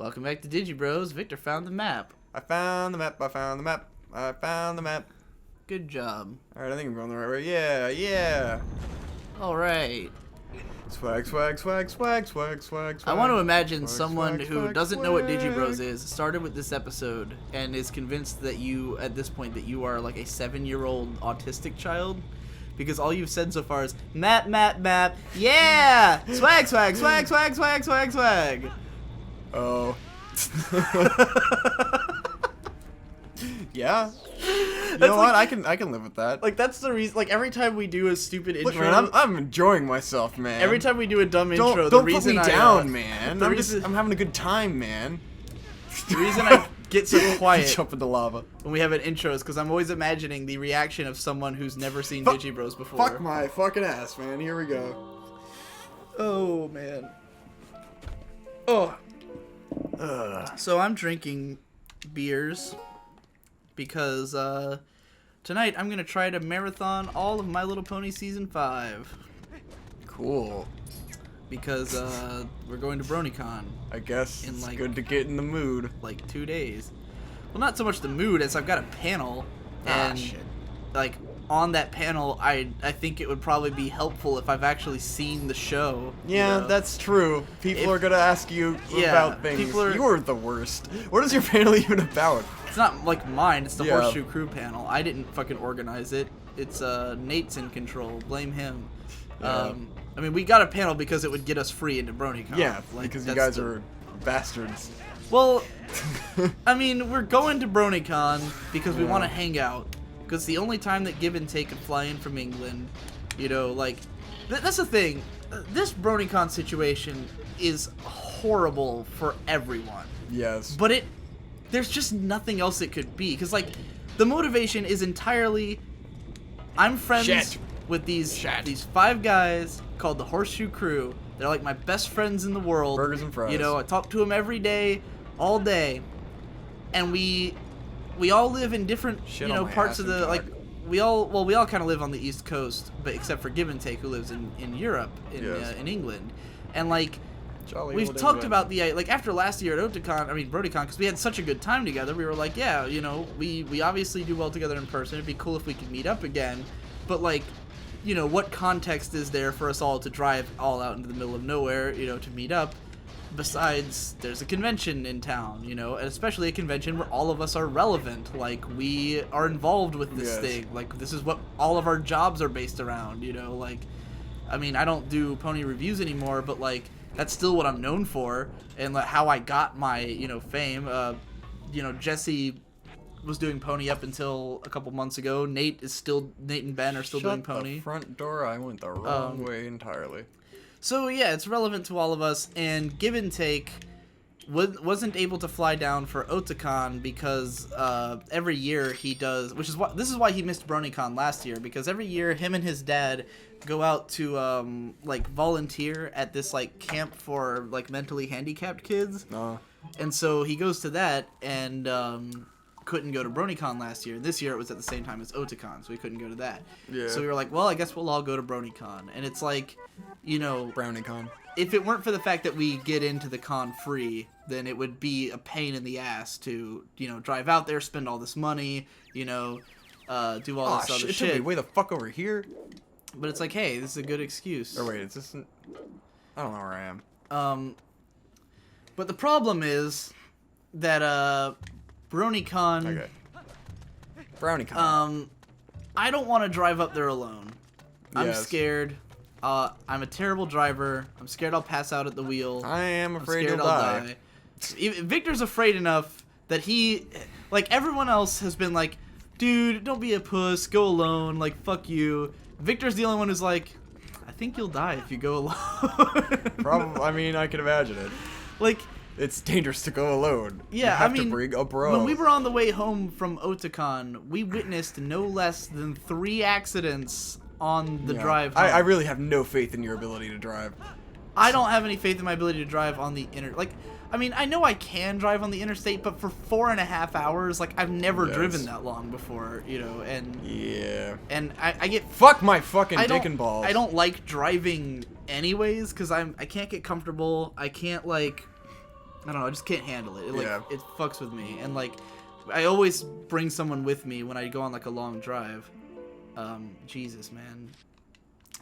Welcome back to Digi Bros. Victor found the map. I found the map. I found the map. I found the map. Good job. Alright, I think I'm going the right way. Yeah. Alright. Swag. I want to imagine someone swag, who swag, doesn't know what Digi swag. Bros is, started with this episode, and is convinced that you, at this point, that you are like a 7-year-old autistic child. Because all you've said so far is, map, yeah! Swag! Oh. Yeah. You know what? I can live with that. Like, that's the reason, like, every time we do a stupid Look, intro... man, I'm enjoying myself, man. Every time we do a dumb intro, don't the reason put me I... down, man. reason- I'm having a good time, man. The reason I get so quiet Jump into lava. when we have an intro is because I'm always imagining the reaction of someone who's never seen Digi Bros before. Fuck my fucking ass, man. Here we go. Oh, man. Oh. So I'm drinking beers because tonight I'm going to try to marathon all of My Little Pony Season 5. Cool. Because we're going to Bronycon. I guess In, it's like- good to get in the mood. Like 2 days. Well, not so much the mood as I've got a panel, and shit. like on that panel, I think it would probably be helpful if I've actually seen the show. Yeah, you know? that's true. People are gonna ask you Yeah, about things. people are- You're the worst. What is your panel even about? It's not like mine. It's the Yeah. Horseshoe Crew panel. I didn't fucking organize it. It's Nate's in control. Blame him. Yeah. I mean, we got a panel because it would get us free into Bronycon. Yeah, like, because you that's guys are bastards. Well, I mean, we're going to Bronycon because we want to hang out. Because the only time that Give and Take can fly in from England, you know, like, that's the thing. This Bronycon situation is horrible for everyone. Yes. But there's just nothing else it could be. Because, like, the motivation is entirely, I'm friends Shit. with these 5 guys called the Horseshoe Crew. They're like my best friends in the world. Burgers and fries. You know, I talk to them every day, all day. And we all live in different, Shit you on know, my parts ass of and the, God. like, we all kind of live on the East Coast, but except for Give and Take, who lives in Europe, Yes. in England. And, like, Jolly we've old talked England. about the, like, after last year at Bronycon, because we had such a good time together, we were like, yeah, you know, we obviously do well together in person. It'd be cool if we could meet up again. But, like, you know, what context is there for us all to drive all out into the middle of nowhere, you know, to meet up? Besides, there's a convention in town, you know, and especially a convention where all of us are relevant. Like, we are involved with this Yes. thing. Like, this is what all of our jobs are based around, you know, like, I mean, I don't do pony reviews anymore, but, like, that's still what I'm known for, and like, how I got my, you know, fame. You know, Jesse was doing pony up until a couple months ago. Nate and Ben are still doing pony. The front door. I went the wrong way entirely. So yeah, it's relevant to all of us, and Give and Take wasn't able to fly down for Otakon because every year he does, this is why he missed Bronycon last year, because every year him and his dad go out to like volunteer at this like camp for like mentally handicapped kids. And so he goes to that and couldn't go to Bronycon last year. This year it was at the same time as Otakon, so he couldn't go to that. Yeah. So we were like, well, I guess we'll all go to Bronycon. And it's like, you know, Bronycon. if it weren't for the fact that we get into the con free, then it would be a pain in the ass to, you know, drive out there, spend all this money, you know, do all this other It took me shit. way the fuck over here. But it's like, hey, this is a good excuse. Or wait, is this? I don't know where I am. But the problem is that Bronycon. Okay. Bronycon. I don't want to drive up there alone. I'm Yes. scared. I'm a terrible driver. I'm scared I'll pass out at the wheel. I am I'm afraid scared you'll I'll die. Victor's afraid enough that he, like, everyone else has been like, dude, don't be a puss, go alone, like, fuck you. Victor's the only one who's like, I think you'll die if you go alone. Probably. I mean, I can imagine it. Like, It's dangerous to go alone. yeah, you have I mean, to bring a bro. when we were on the way home from Otakon, we witnessed no less than 3 accidents on the drive home. I really have no faith in your ability to drive. I don't have any faith in my ability to drive on the I mean, I know I can drive on the interstate, but for 4.5 hours, like, I've never driven that long before, you know, and Yeah. and I get Fuck my fucking I dick don't and balls. I don't like driving anyways because I can't get comfortable. I can't, like, I don't know. I just can't handle it. Yeah. It fucks with me. And like, I always bring someone with me when I go on like a long drive. Jesus, man.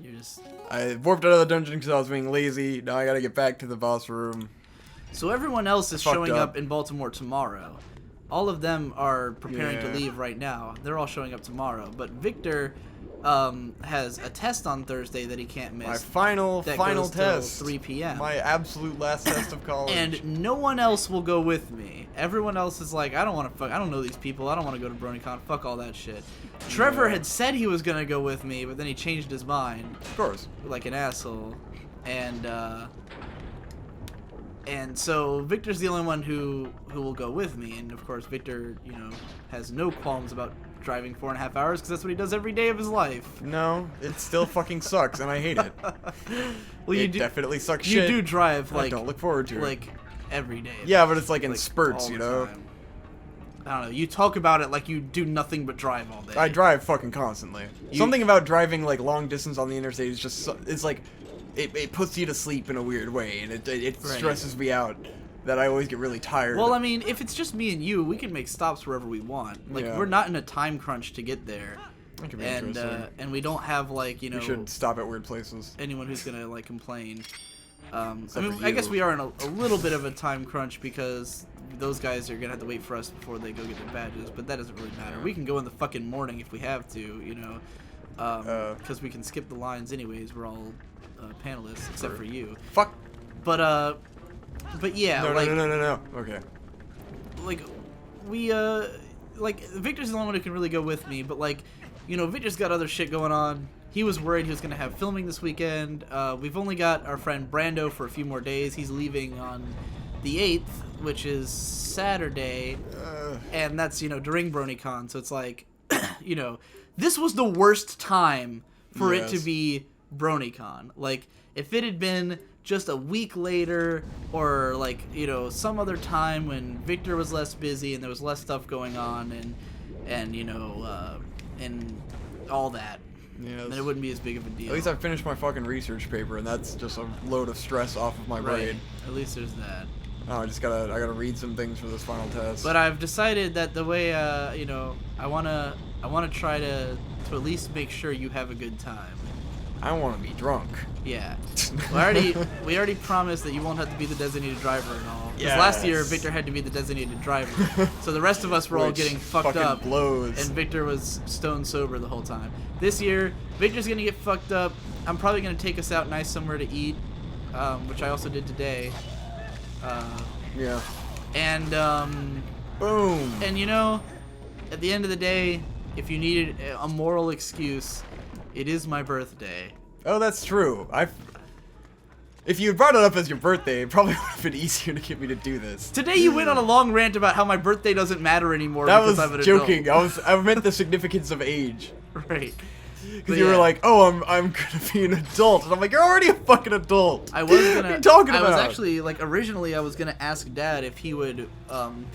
You're just... I warped out of the dungeon because I was being lazy. Now I gotta get back to the boss room. So everyone else is showing up in Baltimore tomorrow. All of them are preparing to leave right now. They're all showing up tomorrow. But Victor has a test on Thursday that he can't miss. My final test. 3 p.m. My absolute last test of college. And no one else will go with me. Everyone else is like, I don't want to I don't know these people. I don't want to go to Bronycon. Fuck all that shit. Trevor had said he was going to go with me, but then he changed his mind. Of course. Like an asshole. And so Victor's the only one who will go with me, and of course Victor, you know, has no qualms about driving 4.5 hours because that's what he does every day of his life. No, it still fucking sucks, and I hate it. Well, it definitely sucks. You shit. do drive like. I don't look forward to it. Like every day. Yeah, but it's like in spurts, you know. Time. I don't know. You talk about it like you do nothing but drive all day. I drive fucking constantly. Something about driving like long distance on the interstate is just it's like. It puts you to sleep in a weird way, and it stresses me out that I always get really tired. Well, I mean, if it's just me and you, we can make stops wherever we want. Like, we're not in a time crunch to get there. That could be and we don't have, like, you know... We should stop at weird places. Anyone who's gonna, like, complain. I mean, I guess we are in a little bit of a time crunch because those guys are gonna have to wait for us before they go get their badges, but that doesn't really matter. We can go in the fucking morning if we have to, you know, because we can skip the lines anyways. We're all... panelists except for you. Fuck. But yeah. No. Okay. Like, we like Victor's the only one who can really go with me. But like, you know, Victor's got other shit going on. He was worried he was gonna have filming this weekend. We've only got our friend Brando for a few more days. He's leaving on the 8th, which is Saturday, and that's, you know, during Bronycon. So it's like, you know, this was the worst time for it to be Bronycon. Like, if it had been just a week later, or like, you know, some other time when Victor was less busy and there was less stuff going on, and you know, and all that, then it wouldn't be as big of a deal. At least I finished my fucking research paper, and that's just a load of stress off of my brain. At least there's that. Oh, I gotta read some things for this final test. But I've decided that the way, you know, I wanna try to at least make sure you have a good time. I don't want to be drunk. Yeah. We already promised that you won't have to be the designated driver and all. Because last year, Victor had to be the designated driver. So the rest of us were all getting fucked up. Blows. And Victor was stone sober the whole time. This year, Victor's going to get fucked up. I'm probably going to take us out nice somewhere to eat, which I also did today. Yeah. And, boom. And, you know, at the end of the day, if you needed a moral excuse... It is my birthday. Oh, that's true. If you brought it up as your birthday, it probably would have been easier to get me to do this. Today you went on a long rant about how my birthday doesn't matter anymore because I'm an joking. adult. I meant the significance of age. Right. Because you were like, oh, I'm gonna be an adult. And I'm like, you're already a fucking adult. I was gonna... What are you talking about? I was actually, like, originally I was gonna ask Dad if he would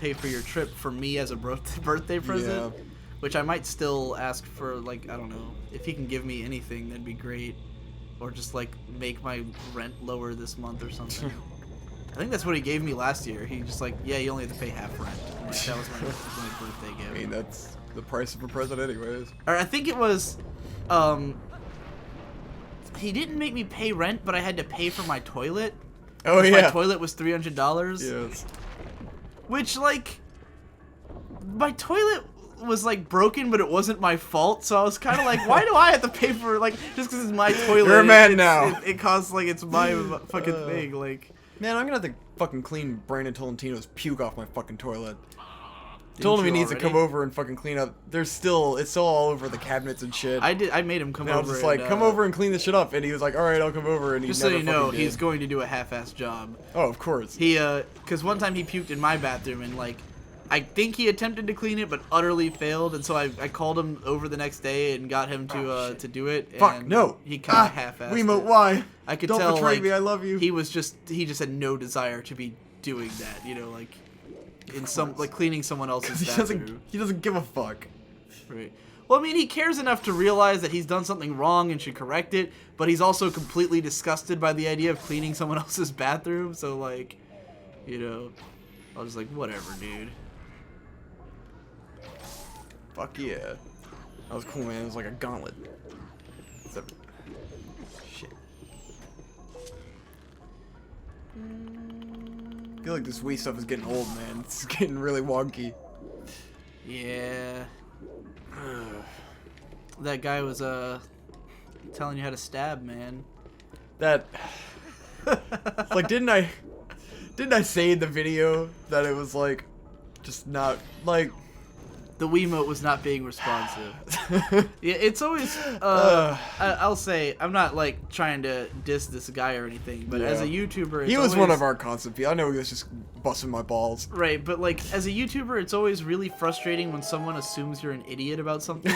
pay for your trip for me as a birthday present. Yeah. Which I might still ask for, like, I don't know, if he can give me anything, that'd be great. Or just, like, make my rent lower this month or something. I think that's what he gave me last year. He just, like, yeah, you only have to pay half rent. Like, that was my birthday gift. I mean, that's the price of a present anyways. Or I think it was, he didn't make me pay rent, but I had to pay for my toilet. Oh, yeah. My toilet was $300. Yes. Which, like, my toilet... was like broken, but it wasn't my fault, so I was kind of like, why do I have to pay for, like, just because it's my toilet? You're a man now. It costs, like, it's my fucking thing, like. Man, I'm gonna have to fucking clean Brandon Tolentino's puke off my fucking toilet. Told him he needs to come over and fucking clean up. It's still all over the cabinets and shit. I made him come over. I was just like, come over and clean this shit up, and he was like, all right, I'll come over, and he just never so you know, did. he's going to do a half-assed job. Oh, of course. He because one time he puked in my bathroom, and like, I think he attempted to clean it, but utterly failed, and so I called him over the next day and got him to do it. Fuck, and no. He kind of half-assed Wiimote, it. why? I could Don't tell, betray like, me, I love you. He just had no desire to be doing that, you know, like, in some, like, cleaning someone else's bathroom. He doesn't give a fuck. Right. Well, I mean, he cares enough to realize that he's done something wrong and should correct it, but he's also completely disgusted by the idea of cleaning someone else's bathroom, so, like... you know. I was like, whatever, dude. Fuck yeah. That was cool, man. It was like a gauntlet. Shit. I feel like this Wii stuff is getting old, man. It's getting really wonky. Yeah. That guy was telling you how to stab, man. That like didn't I say in the video that it was like just not like the Wiimote was not being responsive. Yeah, it's always I'll say, I'm not like trying to diss this guy or anything, but as a YouTuber, he was one of our constant people. I know he was just busting my balls. Right, but like as a YouTuber, it's always really frustrating when someone assumes you're an idiot about something.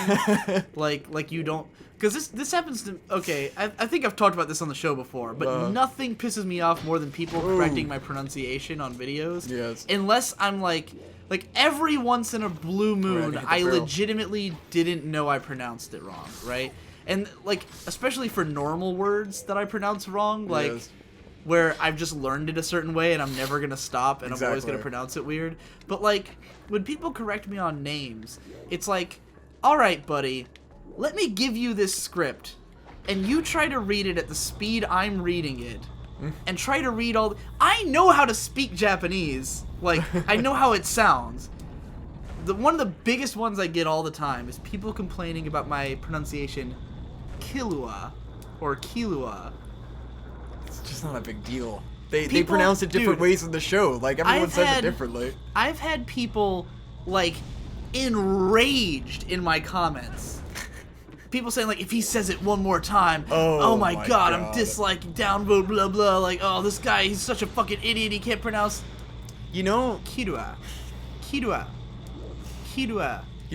like you don't, because this happens to. Okay, I think I've talked about this on the show before, but nothing pisses me off more than people correcting my pronunciation on videos. Yes. Unless I'm like every once in a blue moon, I legitimately didn't know I pronounced it wrong, right? And like especially for normal words that I pronounce wrong, like. Yes. Where I've just learned it a certain way and I'm never gonna stop and I'm always gonna pronounce it weird. But like when people correct me on names, it's like, all right, buddy, let me give you this script and you try to read it at the speed I'm reading it and try to read all. I know how to speak Japanese. Like I know how it sounds. One of the biggest ones I get all the time is people complaining about my pronunciation, Kilua or Kilua. It's just not a big deal. They pronounce it different ways in the show. Like everyone says it differently. I've had people like enraged in my comments. People saying like, if he says it one more time, oh my god, I'm disliking, downvote, blah blah. Like, oh, this guy, he's such a fucking idiot. He can't pronounce. You know, Kirua. You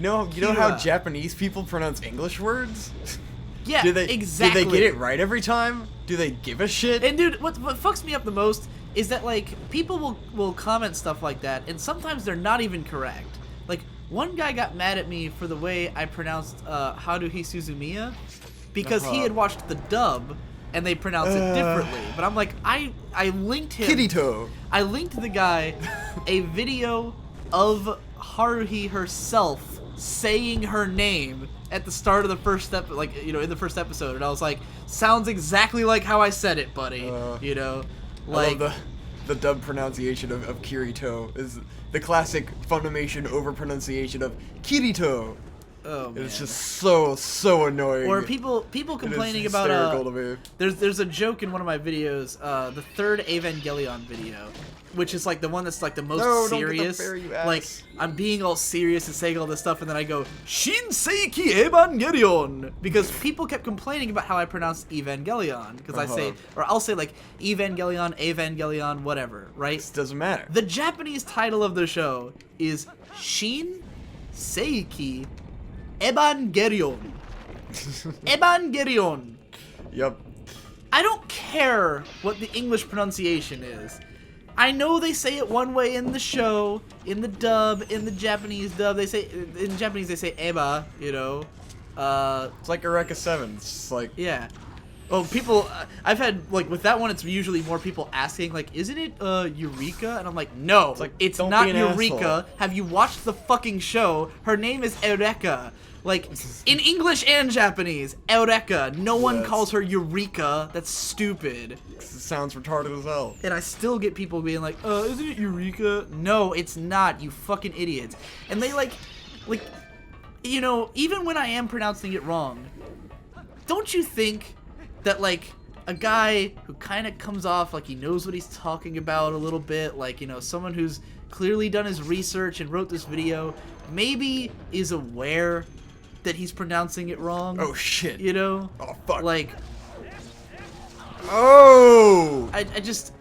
know how Japanese people pronounce English words? Yeah, exactly. Do they get it right every time? Do they give a shit? And dude, what fucks me up the most is that like people will comment stuff like that, and sometimes they're not even correct. Like one guy got mad at me for the way I pronounced Haruhi Suzumiya because he had watched the dub and they pronounce it differently. But I'm like, I linked him. Kirito. I linked the guy a video of Haruhi herself saying her name at the start of the first step, like, you know, in the first episode, and I was like, sounds exactly like how I said it, buddy. You know, like I love the dub pronunciation of Kirito is the classic Funimation overpronunciation of Kirito. Oh man, it's just so annoying. Or people complaining about there's a joke in one of my videos, the third Evangelion video, which is like the one that's like the most serious. Don't get the fair, like I'm being all serious and saying all this stuff, and then I go Shinseiki Evangelion because people kept complaining about how I pronounced Evangelion because I say, or I'll say like Evangelion, whatever, right? It doesn't matter. The Japanese title of the show is Shinseiki Evangelion. Evangelion. Yep. I don't care what the English pronunciation is. I know they say it one way in the show, in the dub, in the Japanese dub. They say in Japanese they say Eba, you know. It's like Eureka 7. It's just like yeah. Oh, people. I've had like with that one, it's usually more people asking like, "Isn't it Eureka?" And I'm like, "No, it's not Eureka. Asshole. Have you watched the fucking show? Her name is Eureka." Like, in English and Japanese, Eureka. No one calls her Eureka. That's stupid. It sounds retarded as hell. And I still get people being like, isn't it Eureka? No, it's not, you fucking idiots. And they like, you know, even when I am pronouncing it wrong, don't you think that, like, a guy who kind of comes off like he knows what he's talking about a little bit, like, you know, someone who's clearly done his research and wrote this video, maybe is aware that he's pronouncing it wrong. Oh shit. You know? Oh fuck. Like, oh! I just...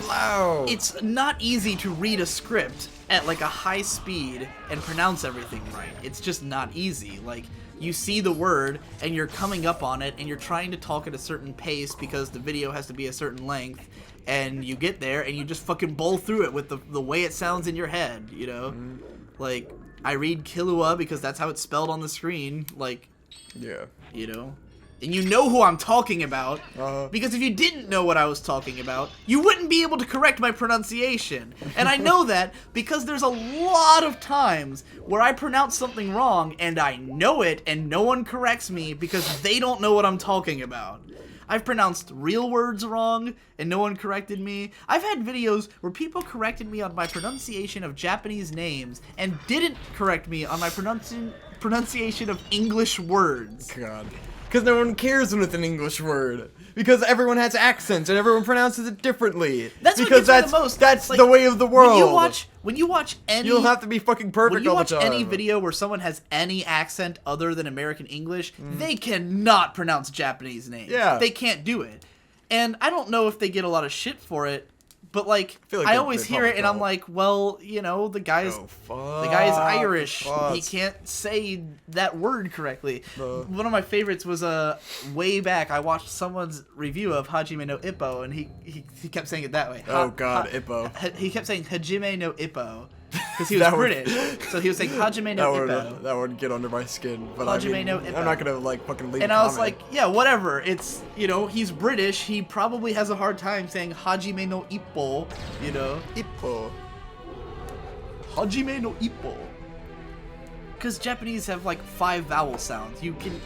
Wow. It's not easy to read a script at like a high speed and pronounce everything right. It's just not easy. Like, you see the word and you're coming up on it and you're trying to talk at a certain pace because the video has to be a certain length, and you get there and you just fucking bowl through it with the way it sounds in your head, you know? Like, I read Killua because that's how it's spelled on the screen, like, yeah, you know? and you know who I'm talking about, Uh-huh. because if you didn't know what I was talking about, you wouldn't be able to correct my pronunciation. And I know that because there's a lot of times where I pronounce something wrong, and I know it, and no one corrects me because they don't know what I'm talking about. I've pronounced real words wrong, and no one corrected me. I've had videos where people corrected me on my pronunciation of Japanese names, and didn't correct me on my pronunciation of English words. God. Because no one cares when it's an English word. Because everyone has accents and everyone pronounces it differently. That's what because gets me the most. That's Like, the way of the world. When you watch any, you don't have to be fucking perfect when you all watch the time. any video where someone has any accent other than American English, they cannot pronounce Japanese names. Yeah. They can't do it. And I don't know if they get a lot of shit for it, but like, feel like I they always hear probably it and I'm don't. like, well, you know, the guy's Irish. He can't say that word correctly. One of my favorites was way back. I watched someone's review of Hajime no Ippo, and he kept saying it that way. Oh God, Ippo. He kept saying Hajime no Ippo because he was British. So he was saying Hajime no Ippo. That would get under my skin. But Hajime no Ippo. I'm not gonna like fucking leave. And a I was comment. like, yeah, whatever. It's, you know, he's British. He probably has a hard time saying Hajime no Ippo. You know, Ippo. Hajime no Ippo. Because Japanese have like 5 vowel sounds. You can.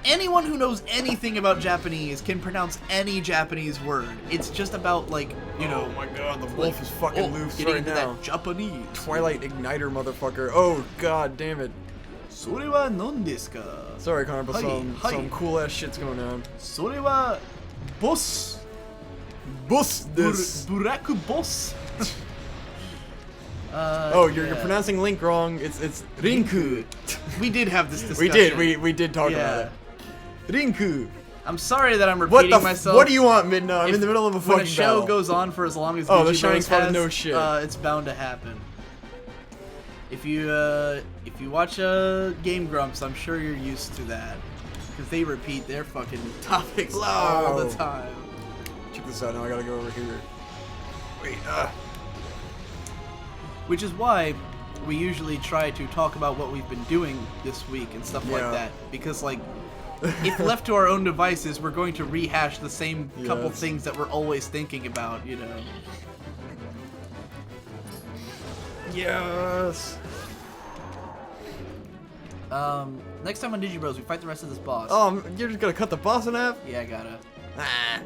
Anyone who knows anything about Japanese can pronounce any Japanese word. It's just about like, you know. Oh my God, the wolf is fucking loose getting right into now. that Japanese. Twilight igniter, motherfucker. Oh God, damn it. それは何ですか? Sorry, Connor, but Hi. some cool ass shit's going on. それはボス. Bus this. Black boss. Oh, you're pronouncing Link wrong. It's Rinku. We did have this discussion. We did. We did talk about it. Rinku. I'm sorry that I'm repeating myself. What do you want, Midna? I'm in the middle of a fucking When a show battle. goes on for as long as the Digi Shining Bros Spot has, no shit. It's bound to happen. If you watch Game Grumps, I'm sure you're used to that because they repeat their fucking topics all the time. Check this out. Now I gotta go over here. Wait. Which is why we usually try to talk about what we've been doing this week and stuff like that. Because, like, if left to our own devices, we're going to rehash the same couple things that we're always thinking about, you know. Yes. Next time on Digi Bros, we fight the rest of this boss. Oh, you're just gonna cut the boss in half? Yeah, I gotta. Ah.